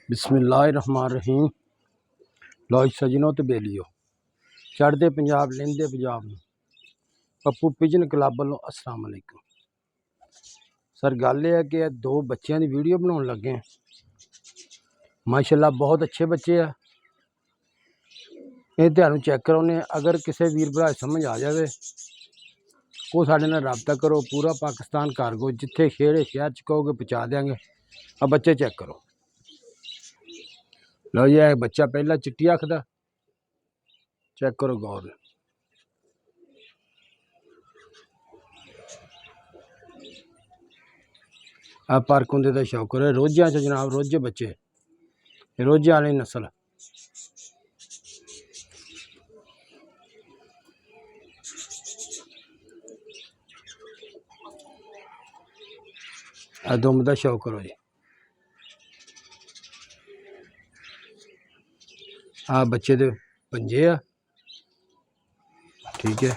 बिस्मिल्लाहिर्रहमानिर्रहीम। लो सजनों ते बेलियो, चढ़ते पंजाब लेंदे पंजाब नूं पप्पू पिजन क्लब वालों अस्सलाम वालेकुम। सर गल यह है कि दो बच्चों की वीडियो बनाने लगे हैं। माशाल्लाह बहुत अच्छे बच्चे हैं। ये ध्यान चेक कराने, अगर किसी वीर भरा समझ आ जाए वो साढ़े नाल रबता करो। पूरा पाकिस्तान कारगो जिथे खेड़े शहर च कहोगे पहुँचा देंगे। अब बच्चे चेक करो। लो जी, है बच्चा पहला चिट्टी अख दा, चेक करो गौर। आ पारकुंदे का शौकर है। रोजिया च जनाब रोजे बच्चे, रोजे वाली नस्ल। आ दुम का शौक करो जी। आ बच्चे दे पंजे आ, ठीक है।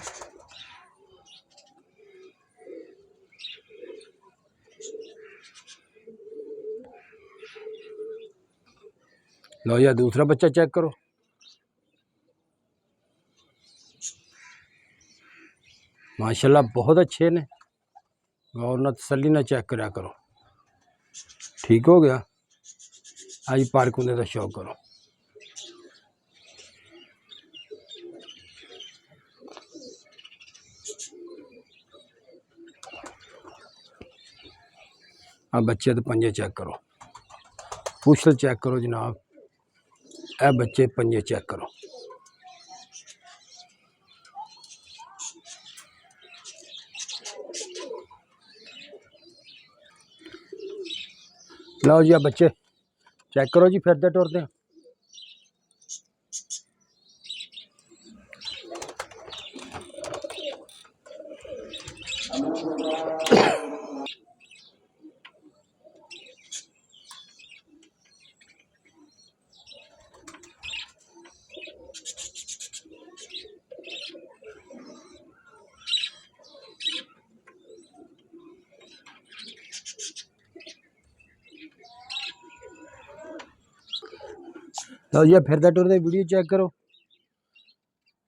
लो या दूसरा बच्चा चेक करो। माशाल्लाह बहुत अच्छे ने। और ना तसल्ली ना चेक करा करो। ठीक हो गया। आज पारकुंदे का शौक करो। आ बच्चे तो पंजे चेक करो। पुछल चेक करो जनाब। ए बच्चे पंजे चेक करो। लो जी, आ बच्चे चेक करो जी, फिरते टुरते। लो जी, फिरते टुरते वीडियो चेक करो।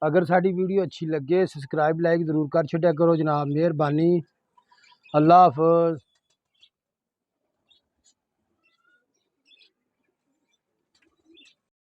अगर साड़ी वीडियो अच्छी लगे सब्सक्राइब लाइक जरूर कर छड्या करो जनाब। मेहरबानी। अल्लाह हाफिज़।